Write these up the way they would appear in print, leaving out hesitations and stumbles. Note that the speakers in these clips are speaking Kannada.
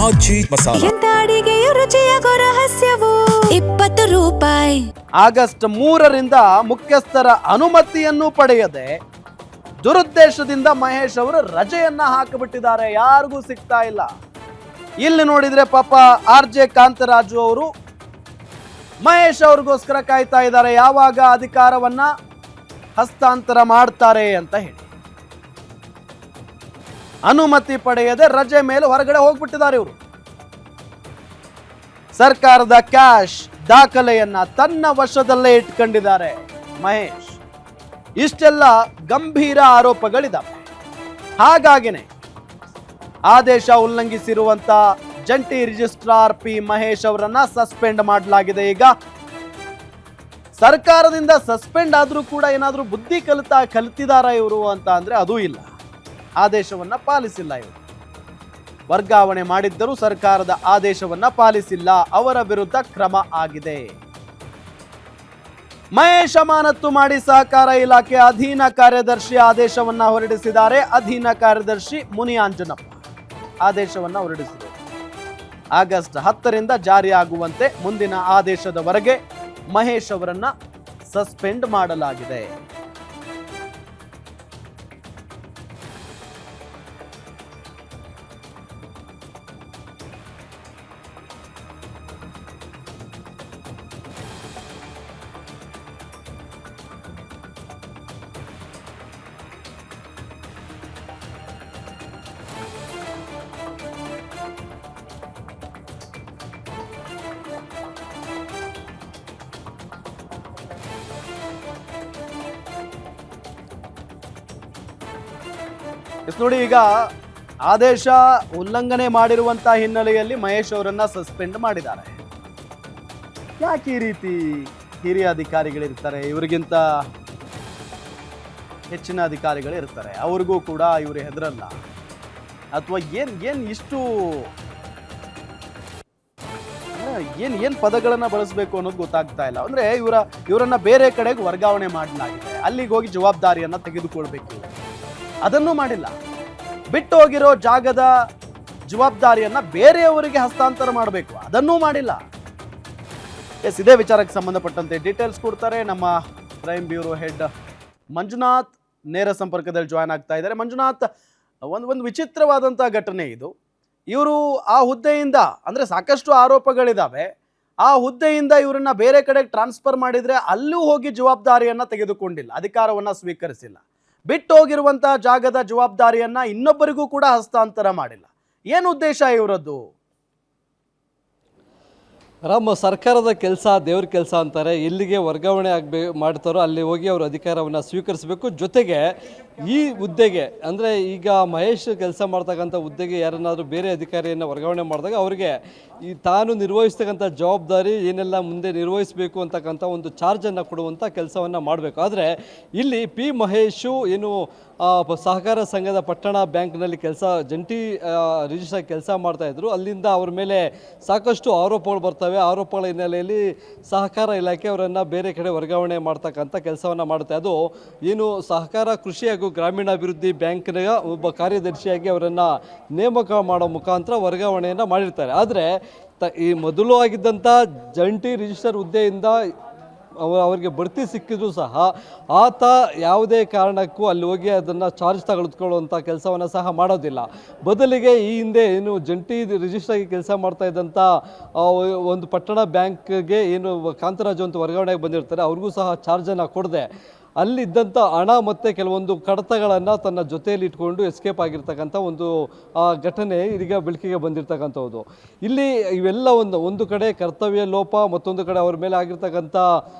ಆಜಿ ಮಸಾಲ. ಎಂತ ಅಡಿಗೆಯ ರುಚಿಯಾಗೋ ರಹಸ್ಯವು 20 ರೂಪಾಯಿ. ಆಗಸ್ಟ್ 3ರಿಂದ ಮುಖ್ಯಸ್ಥರ ಅನುಮತಿಯನ್ನು ಪಡೆಯದೆ ದುರುದ್ದೇಶದಿಂದ ಮಹೇಶ್ ಅವರು ರಜೆಯನ್ನ ಹಾಕಿಬಿಟ್ಟಿದ್ದಾರೆ. ಯಾರಿಗೂ ಸಿಗ್ತಾ ಇಲ್ಲ. ಇಲ್ಲಿ ನೋಡಿದ್ರೆ ಪಾಪ RJ ಕಾಂತರಾಜು ಅವರು ಮಹೇಶ್ ಅವ್ರಿಗೋಸ್ಕರ ಕಾಯ್ತಾ ಇದ್ದಾರೆ, ಯಾವಾಗ ಅಧಿಕಾರವನ್ನ ಹಸ್ತಾಂತರ ಮಾಡ್ತಾರೆ ಅಂತ ಹೇಳಿ. ಅನುಮತಿ ಪಡೆಯದೆ ರಜೆ ಮೇಲೆ ಹೊರಗಡೆ ಹೋಗ್ಬಿಟ್ಟಿದ್ದಾರೆ ಇವರು. ಸರ್ಕಾರದ ಕ್ಯಾಶ್ ದಾಖಲೆಯನ್ನ ತನ್ನ ವಶದಲ್ಲೇ ಇಟ್ಕೊಂಡಿದ್ದಾರೆ ಮಹೇಶ್. ಇಷ್ಟೆಲ್ಲ ಗಂಭೀರ ಆರೋಪಗಳಿದ್ದಾವೆ. ಹಾಗಾಗಿನೇ ಆದೇಶ ಉಲ್ಲಂಘಿಸಿರುವಂತ ಜಂಟಿ ರಿಜಿಸ್ಟ್ರಾರ್ ಪಿ ಮಹೇಶ್ ಅವರನ್ನ ಸಸ್ಪೆಂಡ್ ಮಾಡಲಾಗಿದೆ. ಈಗ ಸರ್ಕಾರದಿಂದ ಸಸ್ಪೆಂಡ್ ಆದ್ರೂ ಕೂಡ ಏನಾದ್ರೂ ಬುದ್ಧಿ ಕಲಿತಿದಾರ ಇವರು ಅಂತ ಅಂದ್ರೆ ಅದೂ ಇಲ್ಲ. ಆದೇಶವನ್ನ ಪಾಲಿಸಿಲ್ಲ ಇವರು. ವರ್ಗಾವಣೆ ಮಾಡಿದ್ದರೂ ಸರ್ಕಾರದ ಆದೇಶವನ್ನ ಪಾಲಿಸಿಲ್ಲ. ಅವರ ವಿರುದ್ಧ ಕ್ರಮ ಆಗಿದೆ. ಮಹೇಶ್ ಅಮಾನತು ಮಾಡಿ ಸಹಕಾರ ಇಲಾಖೆ ಅಧೀನ ಕಾರ್ಯದರ್ಶಿ ಆದೇಶವನ್ನ ಹೊರಡಿಸಿದ್ದಾರೆ. ಅಧೀನ ಕಾರ್ಯದರ್ಶಿ ಮುನಿಯಾಂಜನಪ್ಪ ಆದೇಶವನ್ನ ಹೊರಡಿಸಿದರು. ಆಗಸ್ಟ್ 10ರಿಂದ ಜಾರಿಯಾಗುವಂತೆ ಮುಂದಿನ ಆದೇಶದವರೆಗೆ ಮಹೇಶ್ ಅವರನ್ನ ಸಸ್ಪೆಂಡ್ ಮಾಡಲಾಗಿದೆ. ನೋಡಿ, ಈಗ ಆದೇಶ ಉಲ್ಲಂಘನೆ ಮಾಡಿರುವಂತಹ ಹಿನ್ನೆಲೆಯಲ್ಲಿ ಮಹೇಶ್ ಅವರನ್ನ ಸಸ್ಪೆಂಡ್ ಮಾಡಿದ್ದಾರೆ. ಯಾಕೆ ಈ ರೀತಿ ಹಿರಿಯ ಅಧಿಕಾರಿಗಳಿರ್ತಾರೆ, ಇವರಿಗಿಂತ ಹೆಚ್ಚಿನ ಅಧಿಕಾರಿಗಳಿರ್ತಾರೆ, ಅವ್ರಿಗೂ ಕೂಡ ಇವರು ಹೆದರಲ್ಲ ಅಥವಾ ಏನ್ ಇಷ್ಟು ಏನ್ ಪದಗಳನ್ನ ಬಳಸಬೇಕು ಅನ್ನೋದು ಗೊತ್ತಾಗ್ತಾ ಇಲ್ಲ. ಅಂದ್ರೆ ಇವರನ್ನ ಬೇರೆ ಕಡೆಗೆ ವರ್ಗಾವಣೆ ಮಾಡಲಾಗಿದೆ. ಅಲ್ಲಿಗೆ ಹೋಗಿ ಜವಾಬ್ದಾರಿಯನ್ನ ತೆಗೆದುಕೊಳ್ಬೇಕು. ಅದನ್ನು ಮಾಡಿಲ್ಲ. ಬಿಟ್ಟು ಹೋಗಿರೋ ಜಾಗದ ಜವಾಬ್ದಾರಿಯನ್ನ ಬೇರೆಯವರಿಗೆ ಹಸ್ತಾಂತರ ಮಾಡಬೇಕು. ಅದನ್ನೂ ಮಾಡಿಲ್ಲ. ಇದೇ ವಿಚಾರಕ್ಕೆ ಸಂಬಂಧಪಟ್ಟಂತೆ ಡೀಟೇಲ್ಸ್ ಕೊಡ್ತಾರೆ ನಮ್ಮ ಕ್ರೈಮ್ ಬ್ಯೂರೋ ಹೆಡ್ ಮಂಜುನಾಥ್. ನೇರ ಸಂಪರ್ಕದಲ್ಲಿ ಜಾಯ್ನ್ ಆಗ್ತಾ ಇದ್ದಾರೆ. ಮಂಜುನಾಥ್, ಒಂದು ವಿಚಿತ್ರವಾದಂತಹ ಘಟನೆ ಇದು. ಇವರು ಆ ಹುದ್ದೆಯಿಂದ, ಅಂದ್ರೆ ಸಾಕಷ್ಟು ಆರೋಪಗಳಿದಾವೆ, ಆ ಹುದ್ದೆಯಿಂದ ಇವರನ್ನ ಬೇರೆ ಕಡೆಗೆ ಟ್ರಾನ್ಸ್ಫರ್ ಮಾಡಿದ್ರೆ ಅಲ್ಲೂ ಹೋಗಿ ಜವಾಬ್ದಾರಿಯನ್ನ ತೆಗೆದುಕೊಂಡಿಲ್ಲ, ಅಧಿಕಾರವನ್ನ ಸ್ವೀಕರಿಸಿಲ್ಲ. ಬಿಟ್ಟು ಹೋಗಿರುವಂತಹ ಜಾಗದ ಜವಾಬ್ದಾರಿಯನ್ನ ಇನ್ನೊಬ್ಬರಿಗೂ ಕೂಡ ಹಸ್ತಾಂತರ ಮಾಡಿಲ್ಲ. ಏನು ಉದ್ದೇಶ ಇವರದ್ದು? ಸರ್ಕಾರದ ಕೆಲಸ ದೇವ್ರ ಕೆಲಸ ಅಂತಾರೆ. ಎಲ್ಲಿಗೆ ವರ್ಗಾವಣೆ ಮಾಡ್ತಾರೋ ಅಲ್ಲಿ ಹೋಗಿ ಅವರು ಅಧಿಕಾರವನ್ನು ಸ್ವೀಕರಿಸಬೇಕು. ಜೊತೆಗೆ ಈ ಹುದ್ದೆಗೆ, ಅಂದರೆ ಈಗ ಮಹೇಶ್ ಕೆಲಸ ಮಾಡ್ತಕ್ಕಂಥ ಹುದ್ದೆಗೆ ಯಾರನ್ನಾದರೂ ಬೇರೆ ಅಧಿಕಾರಿಯನ್ನು ವರ್ಗಾವಣೆ ಮಾಡಿದಾಗ ಅವರಿಗೆ ಈ ತಾನು ನಿರ್ವಹಿಸ್ತಕ್ಕಂಥ ಜವಾಬ್ದಾರಿ ಏನೆಲ್ಲ ಮುಂದೆ ನಿರ್ವಹಿಸಬೇಕು ಅಂತಕ್ಕಂಥ ಒಂದು ಚಾರ್ಜನ್ನು ಕೊಡುವಂಥ ಕೆಲಸವನ್ನು ಮಾಡಬೇಕು. ಆದರೆ ಇಲ್ಲಿ ಪಿ ಮಹೇಶು ಏನು ಸಹಕಾರ ಸಂಘದ ಪಟ್ಟಣ ಬ್ಯಾಂಕ್ನಲ್ಲಿ ಜಂಟಿ ರಿಜಿಸ್ಟ್ರಾರ್ ಕೆಲಸ ಮಾಡ್ತಾಯಿದ್ರು. ಅಲ್ಲಿಂದ ಅವ್ರ ಮೇಲೆ ಸಾಕಷ್ಟು ಆರೋಪಗಳು ಬರ್ತವೆ. ಆರೋಪಗಳ ಹಿನ್ನೆಲೆಯಲ್ಲಿ ಸಹಕಾರ ಇಲಾಖೆ ಅವರನ್ನು ಬೇರೆ ಕಡೆ ವರ್ಗಾವಣೆ ಮಾಡ್ತಕ್ಕಂಥ ಕೆಲಸವನ್ನು ಮಾಡುತ್ತೆ. ಅದು ಏನು ಸಹಕಾರ ಕೃಷಿ ಹಾಗೂ ಗ್ರಾಮೀಣಾಭಿವೃದ್ಧಿ ಬ್ಯಾಂಕ್ನ ಒಬ್ಬ ಕಾರ್ಯದರ್ಶಿಯಾಗಿ ಅವರನ್ನು ನೇಮಕ ಮಾಡೋ ಮುಖಾಂತರ ವರ್ಗಾವಣೆಯನ್ನು ಮಾಡಿರ್ತಾರೆ. ಆದರೆ ಈ ಮೊದಲು ಆಗಿದ್ದಂಥ ಜಂಟಿ ರಿಜಿಸ್ಟರ್ ಹುದ್ದೆಯಿಂದ ಅವರಿಗೆ ಬಡ್ತಿ ಸಿಕ್ಕಿದ್ರು ಸಹ ಆತ ಯಾವುದೇ ಕಾರಣಕ್ಕೂ ಅಲ್ಲಿ ಹೋಗಿ ಅದನ್ನು ಚಾರ್ಜ್ ತೆಗೆದುಕೊಳ್ಳುವಂಥ ಕೆಲಸವನ್ನು ಸಹ ಮಾಡೋದಿಲ್ಲ. ಬದಲಿಗೆ ಈ ಹಿಂದೆ ಏನು ಜಂಟಿ ರಿಜಿಸ್ಟ್ರಾಗಿ ಕೆಲಸ ಮಾಡ್ತಾ ಇದ್ದಂಥ ಒಂದು ಪಟ್ಟಣ ಬ್ಯಾಂಕ್ಗೆ ಏನು ಕಾಂತರಾಜು ಅಂತ ವರ್ಗಾವಣೆಗೆ ಬಂದಿರ್ತಾರೆ, ಅವ್ರಿಗೂ ಸಹ ಚಾರ್ಜನ್ನು ಕೊಡದೆ ಅಲ್ಲಿದ್ದಂಥ ಹಣ ಮತ್ತು ಕೆಲವೊಂದು ಕಡತಗಳನ್ನು ತನ್ನ ಜೊತೆಯಲ್ಲಿ ಇಟ್ಕೊಂಡು ಎಸ್ಕೇಪ್ ಆಗಿರ್ತಕ್ಕಂಥ ಒಂದು ಘಟನೆ ಇದೀಗ ಬೆಳಕಿಗೆ ಬಂದಿರತಕ್ಕಂಥದ್ದು. ಇಲ್ಲಿ ಇವೆಲ್ಲ ಒಂದು ಕಡೆ ಕರ್ತವ್ಯ ಲೋಪ, ಮತ್ತೊಂದು ಕಡೆ ಅವ್ರ ಮೇಲೆ ಆಗಿರ್ತಕ್ಕಂಥ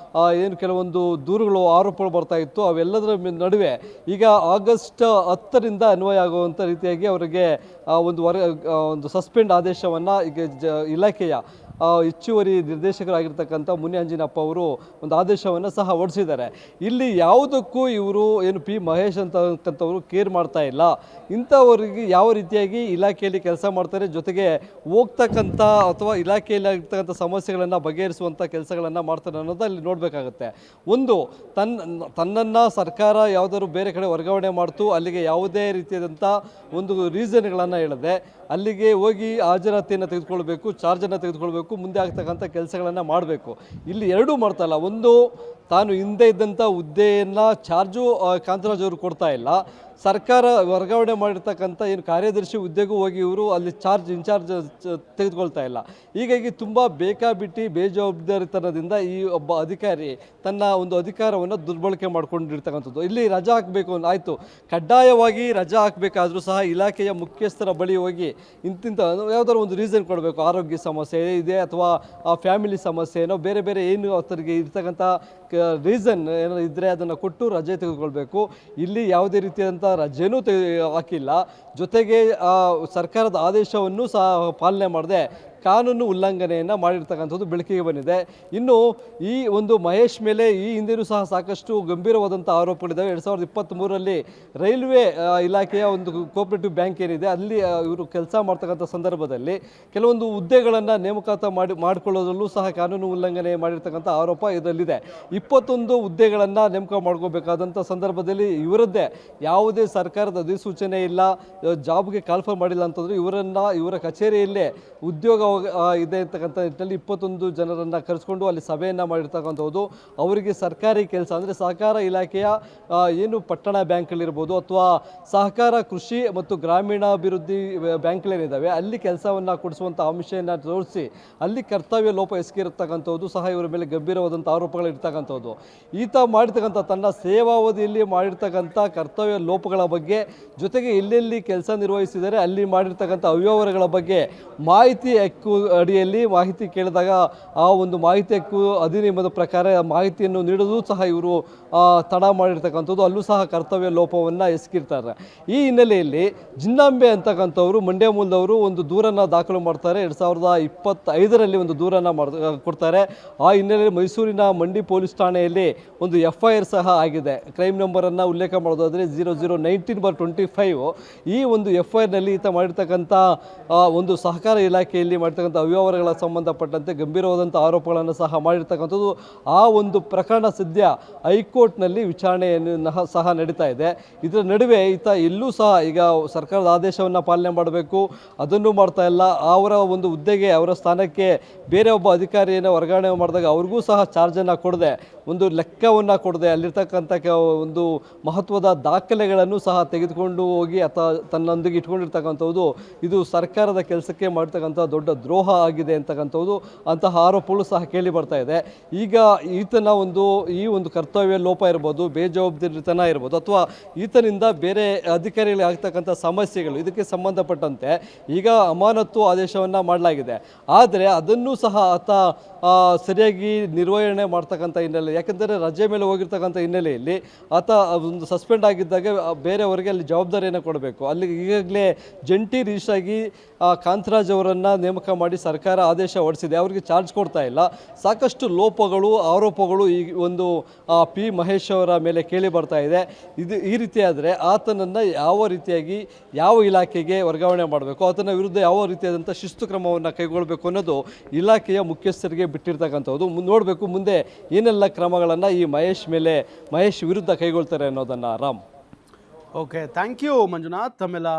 ಏನು ಕೆಲವೊಂದು ದೂರುಗಳು, ಆರೋಪಗಳು ಬರ್ತಾ ಇತ್ತು. ಅವೆಲ್ಲದರ ನಡುವೆ ಈಗ ಆಗಸ್ಟ್ 10ರಿಂದ ಅನ್ವಯ ಆಗುವಂಥ ರೀತಿಯಾಗಿ ಅವರಿಗೆ ಒಂದು ಸಸ್ಪೆಂಡ್ ಆದೇಶವನ್ನು ಈಗ ಇಲಾಖೆಯ ಹೆಚ್ಚುವರಿ ನಿರ್ದೇಶಕರಾಗಿರ್ತಕ್ಕಂಥ ಮುನಿಯಂಜಿನಪ್ಪ ಅವರು ಒಂದು ಆದೇಶವನ್ನು ಸಹ ಹೊರಡಿಸಿದ್ದಾರೆ. ಇಲ್ಲಿ ಯಾವುದಕ್ಕೂ ಇವರು ಏನು ಪಿ ಮಹೇಶ್ ಅಂತಕ್ಕಂಥವ್ರು ಕೇರ್ ಮಾಡ್ತಾ ಇಲ್ಲ. ಇಂಥವರಿಗೆ ಯಾವ ರೀತಿಯಾಗಿ ಇಲಾಖೆಯಲ್ಲಿ ಕೆಲಸ ಮಾಡ್ತಾರೆ, ಜೊತೆಗೆ ಹೋಗ್ತಕ್ಕಂಥ ಅಥವಾ ಇಲಾಖೆಯಲ್ಲಿ ಆಗಿರ್ತಕ್ಕಂಥ ಸಮಸ್ಯೆಗಳನ್ನು ಬಗೆಹರಿಸುವಂಥ ಕೆಲಸಗಳನ್ನು ಮಾಡ್ತಾರೆ ಅನ್ನೋದು ಅಲ್ಲಿ ನೋಡಬೇಕಾಗುತ್ತೆ. ಒಂದು ತನ್ನನ್ನು ಸರ್ಕಾರ ಯಾವುದಾದ್ರು ಬೇರೆ ಕಡೆ ವರ್ಗಾವಣೆ ಮಾಡ್ತು, ಅಲ್ಲಿಗೆ ಯಾವುದೇ ರೀತಿಯಾದಂಥ ಒಂದು ರೀಸನ್ಗಳನ್ನು ಹೇಳದೆ ಅಲ್ಲಿಗೆ ಹೋಗಿ ಹಾಜರಾತಿಯನ್ನು ತೆಗೆದುಕೊಳ್ಬೇಕು, ಚಾರ್ಜನ್ನು ತೆಗೆದುಕೊಳ್ಬೇಕು, ಮುಂದೆ ಆಗ್ತಕ್ಕಂಥ ಕೆಲಸಗಳನ್ನು ಮಾಡಬೇಕು. ಇಲ್ಲಿ ಎರಡೂ ಮಾಡ್ತಾ ಇಲ್ಲ. ಒಂದು, ತಾನು ಹಿಂದೆ ಇದ್ದಂಥ ಹುದ್ದೆಯನ್ನು ಚಾರ್ಜು ಕಾಂತರಾಜ್ ಅವರು ಕೊಡ್ತಾ ಇಲ್ಲ, ಸರ್ಕಾರ ವರ್ಗಾವಣೆ ಮಾಡಿರ್ತಕ್ಕಂಥ ಏನು ಕಾರ್ಯದರ್ಶಿ ಹುದ್ದೆಗೂ ಹೋಗಿ ಇವರು ಅಲ್ಲಿ ಇನ್ಚಾರ್ಜ್ ತೆಗೆದುಕೊಳ್ತಾ ಇಲ್ಲ. ಹೀಗಾಗಿ ತುಂಬ ಬೇಕಾಬಿಟ್ಟಿ ಬೇಜವಾಬ್ದಾರಿತನದಿಂದ ಈ ಒಬ್ಬ ಅಧಿಕಾರಿ ತನ್ನ ಒಂದು ಅಧಿಕಾರವನ್ನು ದುರ್ಬಳಕೆ ಮಾಡ್ಕೊಂಡಿರ್ತಕ್ಕಂಥದ್ದು. ಇಲ್ಲಿ ರಜಾ ಹಾಕಬೇಕು ಆಯಿತು, ಕಡ್ಡಾಯವಾಗಿ ರಜಾ ಹಾಕಬೇಕಾದ್ರೂ ಸಹ ಇಲಾಖೆಯ ಮುಖ್ಯಸ್ಥರ ಬಳಿ ಹೋಗಿ ಇಂತಿಂಥ ಯಾವುದಾದ್ರು ಒಂದು ರೀಸನ್ ಕೊಡಬೇಕು. ಆರೋಗ್ಯ ಸಮಸ್ಯೆ ಇದೆ ಅಥವಾ ಫ್ಯಾಮಿಲಿ ಸಮಸ್ಯೆ ಏನೋ ಬೇರೆ ಬೇರೆ ಏನು ಅವರಿಗೆ ಇರ್ತಕ್ಕಂಥ ರೀಸನ್ ಏನೋ ಇದ್ದರೆ ಅದನ್ನು ಕೊಟ್ಟು ರಜೆ ತೆಗೆದುಕೊಳ್ಬೇಕು. ಇಲ್ಲಿ ಯಾವುದೇ ರೀತಿಯಾದಂಥ ರಜೆನೂ ಹಾಕಿಲ್ಲ. ಜೊತೆಗೆ ಸರ್ಕಾರದ ಆದೇಶವನ್ನು ಸಹ ಪಾಲನೆ ಮಾಡದೆ ಕಾನೂನು ಉಲ್ಲಂಘನೆಯನ್ನು ಮಾಡಿರ್ತಕ್ಕಂಥದ್ದು ಬೆಳಕಿಗೆ ಬಂದಿದೆ. ಇನ್ನು ಈ ಒಂದು ಮಹೇಶ್ ಮೇಲೆ ಈ ಹಿಂದೆಯೂ ಸಹ ಸಾಕಷ್ಟು ಗಂಭೀರವಾದಂಥ ಆರೋಪಗಳಿದ್ದಾವೆ. 2023ರಲ್ಲಿ ರೈಲ್ವೆ ಇಲಾಖೆಯ ಒಂದು ಕೋಆಪರೇಟಿವ್ ಬ್ಯಾಂಕ್ ಏನಿದೆ ಅಲ್ಲಿ ಇವರು ಕೆಲಸ ಮಾಡ್ತಕ್ಕಂಥ ಸಂದರ್ಭದಲ್ಲಿ ಕೆಲವೊಂದು ಹುದ್ದೆಗಳನ್ನು ನೇಮಕಾತಿ ಮಾಡಿಕೊಳ್ಳೋದ್ರಲ್ಲೂ ಸಹ ಕಾನೂನು ಉಲ್ಲಂಘನೆ ಮಾಡಿರ್ತಕ್ಕಂಥ ಆರೋಪ ಇದರಲ್ಲಿದೆ. 21 ಹುದ್ದೆಗಳನ್ನು ನೇಮಕ ಮಾಡ್ಕೋಬೇಕಾದಂಥ ಸಂದರ್ಭದಲ್ಲಿ ಇವರದ್ದೇ ಯಾವುದೇ ಸರ್ಕಾರದ ಅಧಿಸೂಚನೆ ಇಲ್ಲ, ಜಾಬ್ಗೆ ಕಾಲ್ಫರ್ ಮಾಡಿಲ್ಲ ಅಂತಂದ್ರೆ ಇವರ ಕಚೇರಿಯಲ್ಲೇ ಉದ್ಯೋಗ ಇದೆ ಅಂತಕ್ಕಂಥ ನಿಟ್ಟಿನಲ್ಲಿ 21 ಜನರನ್ನು ಕರೆಸ್ಕೊಂಡು ಅಲ್ಲಿ ಸಭೆಯನ್ನು ಮಾಡಿರ್ತಕ್ಕಂಥದ್ದು. ಅವರಿಗೆ ಸರ್ಕಾರಿ ಕೆಲಸ ಅಂದರೆ ಸಹಕಾರ ಇಲಾಖೆಯ ಏನು ಪಟ್ಟಣ ಬ್ಯಾಂಕ್ಗಳಿರ್ಬೋದು ಅಥವಾ ಸಹಕಾರ ಕೃಷಿ ಮತ್ತು ಗ್ರಾಮೀಣಾಭಿವೃದ್ಧಿ ಬ್ಯಾಂಕ್ಗಳೇನಿದ್ದಾವೆ ಅಲ್ಲಿ ಕೆಲಸವನ್ನು ಕೊಡಿಸುವಂಥ ಅಂಶವನ್ನು ತೋರಿಸಿ ಅಲ್ಲಿ ಕರ್ತವ್ಯ ಲೋಪ ಎಸಗಿರತಕ್ಕಂಥದ್ದು ಸಹ ಇವರ ಮೇಲೆ ಗಂಭೀರವಾದಂಥ ಆರೋಪಗಳಿರ್ತಕ್ಕಂಥದ್ದು. ಈತ ಮಾಡಿರ್ತಕ್ಕಂಥ ತನ್ನ ಸೇವಾವಧಿಯಲ್ಲಿ ಮಾಡಿರ್ತಕ್ಕಂಥ ಕರ್ತವ್ಯ ಲೋಪಗಳ ಬಗ್ಗೆ, ಜೊತೆಗೆ ಎಲ್ಲೆಲ್ಲಿ ಕೆಲಸ ನಿರ್ವಹಿಸಿದರೆ ಅಲ್ಲಿ ಮಾಡಿರ್ತಕ್ಕಂಥ ಅವ್ಯವಹಾರಗಳ ಬಗ್ಗೆ ಮಾಹಿತಿ ಹಕ್ಕು ಅಡಿಯಲ್ಲಿ ಮಾಹಿತಿ ಕೇಳಿದಾಗ ಆ ಒಂದು ಮಾಹಿತಿ ಹಕ್ಕು ಅಧಿನಿಯಮದ ಪ್ರಕಾರ ಮಾಹಿತಿಯನ್ನು ನೀಡೋದು ಸಹ ಇವರು ತಡ ಮಾಡಿರ್ತಕ್ಕಂಥದ್ದು, ಅಲ್ಲೂ ಸಹ ಕರ್ತವ್ಯ ಲೋಪವನ್ನು ಎಸಗಿರ್ತಾರೆ. ಈ ಹಿನ್ನೆಲೆಯಲ್ಲಿ ಜಿನ್ನಾಂಬೆ ಅಂತಕ್ಕಂಥವ್ರು ಮಂಡ್ಯ ಮೂಲದವರು ಒಂದು ದೂರನ್ನು ದಾಖಲು ಮಾಡ್ತಾರೆ. 2025ರಲ್ಲಿ ಒಂದು ದೂರನ್ನು ಕೊಡ್ತಾರೆ. ಆ ಹಿನ್ನೆಲೆಯಲ್ಲಿ ಮೈಸೂರಿನ ಮಂಡಿ ಪೊಲೀಸ್ ಠಾಣೆಯಲ್ಲಿ ಒಂದು FIR ಸಹ ಆಗಿದೆ. ಕ್ರೈಮ್ ನಂಬರನ್ನು ಉಲ್ಲೇಖ ಮಾಡೋದಾದರೆ 0019/25. ಈ ಒಂದು FIRನಲ್ಲಿ ಈತ ಮಾಡಿರ್ತಕ್ಕಂಥ ಒಂದು ಸಹಕಾರ ಇಲಾಖೆಯಲ್ಲಿ ಮಾಡಿರ್ತಕ್ಕಂಥ ಅವ್ಯವಹಾರಗಳ ಸಂಬಂಧಪಟ್ಟಂತೆ ಗಂಭೀರವಾದಂಥ ಆರೋಪಗಳನ್ನು ಸಹ ಮಾಡಿರ್ತಕ್ಕಂಥದ್ದು. ಆ ಒಂದು ಪ್ರಕರಣ ಸದ್ಯ ಹೈಕೋರ್ಟ್ನಲ್ಲಿ ವಿಚಾರಣೆಯನ್ನು ಸಹ ನಡೀತಾ ಇದೆ. ಇದರ ನಡುವೆ ಈತ ಎಲ್ಲೂ ಸಹ ಈಗ ಸರ್ಕಾರದ ಆದೇಶವನ್ನು ಪಾಲನೆ ಮಾಡಬೇಕು, ಅದನ್ನು ಮಾಡ್ತಾ ಇಲ್ಲ. ಅವರ ಒಂದು ಹುದ್ದೆಗೆ ಅವರ ಸ್ಥಾನಕ್ಕೆ ಬೇರೆ ಒಬ್ಬ ಅಧಿಕಾರಿಯನ್ನು ವರ್ಗಾವಣೆ ಮಾಡಿದಾಗ ಅವ್ರಿಗೂ ಸಹ ಚಾರ್ಜನ್ನು ಕೊಡದೆ, ಒಂದು ಲೆಕ್ಕವನ್ನು ಕೊಡದೆ, ಅಲ್ಲಿರ್ತಕ್ಕಂಥ ಒಂದು ಮಹತ್ವದ ದಾಖಲೆಗಳನ್ನು ಸಹ ತೆಗೆದುಕೊಂಡು ಹೋಗಿ ತನ್ನೊಂದಿಗೆ ಇಟ್ಕೊಂಡಿರ್ತಕ್ಕಂಥದ್ದು ಇದು ಸರ್ಕಾರದ ಕೆಲಸಕ್ಕೆ ಮಾಡ್ತಕ್ಕಂಥ ದೊಡ್ಡ ದ್ರೋಹ ಆಗಿದೆ ಅಂತಕ್ಕಂಥದ್ದು ಅಂತಹ ಆರೋಪಗಳು ಸಹ ಕೇಳಿ ಬರ್ತಾ ಇದೆ. ಈಗ ಈತನ ಈ ಒಂದು ಕರ್ತವ್ಯ ಲೋಪ ಇರ್ಬೋದು, ಬೇಜವಾಬ್ದಾರಿತನ ಇರ್ಬೋದು, ಅಥವಾ ಈತನಿಂದ ಬೇರೆ ಅಧಿಕಾರಿಗಳಿಗೆ ಆಗ್ತಕ್ಕಂಥ ಸಮಸ್ಯೆಗಳು ಇದಕ್ಕೆ ಸಂಬಂಧಪಟ್ಟಂತೆ ಈಗ ಅಮಾನತು ಆದೇಶವನ್ನು ಮಾಡಲಾಗಿದೆ. ಆದರೆ ಅದನ್ನು ಸಹ ಆತ ಸರಿಯಾಗಿ ನಿರ್ವಹಣೆ ಮಾಡ್ತಕ್ಕಂಥ ಹಿನ್ನೆಲೆ, ಯಾಕೆಂದರೆ ರಜೆ ಮೇಲೆ ಹೋಗಿರ್ತಕ್ಕಂಥ ಹಿನ್ನೆಲೆಯಲ್ಲಿ ಆತ ಒಂದು ಸಸ್ಪೆಂಡ್ ಆಗಿದ್ದಾಗ ಬೇರೆಯವರಿಗೆ ಅಲ್ಲಿ ಜವಾಬ್ದಾರಿಯನ್ನು ಕೊಡಬೇಕು. ಅಲ್ಲಿ ಈಗಾಗಲೇ ಜಂಟಿ ರಿಜಿಸ್ಟ್ರಾಗಿ ಕಾಂತರಾಜ್ ಅವರನ್ನು ನೇಮಕ ಮಾಡಿ ಸರ್ಕಾರ ಆದೇಶ ಹೊರಡಿಸಿದೆ. ಅವರಿಗೆ ಚಾರ್ಜ್ ಕೊಡ್ತಾ ಇಲ್ಲ. ಸಾಕಷ್ಟು ಲೋಪಗಳು, ಆರೋಪಗಳು ಈ ಒಂದು ಪಿ ಮಹೇಶ್ ಅವರ ಮೇಲೆ ಕೇಳಿ ಬರ್ತಾ ಇದೆ. ಈ ರೀತಿಯಾದರೆ ಆತನನ್ನು ಯಾವ ರೀತಿಯಾಗಿ ಯಾವ ಇಲಾಖೆಗೆ ವರ್ಗಾವಣೆ ಮಾಡಬೇಕು, ಆತನ ವಿರುದ್ಧ ಯಾವ ರೀತಿಯಾದಂಥ ಶಿಸ್ತು ಕ್ರಮವನ್ನು ಕೈಗೊಳ್ಳಬೇಕು ಅನ್ನೋದು ಇಲಾಖೆಯ ಮುಖ್ಯಸ್ಥರಿಗೆ ಬಿಟ್ಟಿರ್ತಕ್ಕಂಥದ್ದು. ನೋಡಬೇಕು ಮುಂದೆ ಏನೆಲ್ಲ ಕ್ರಮಗಳನ್ನು ಈ ಮಹೇಶ್ ವಿರುದ್ಧ ಕೈಗೊಳ್ತಾರೆ ಅನ್ನೋದನ್ನು. Ram. Okay, thank you Manjunath. ತಮ್ಮೆಲ್ಲ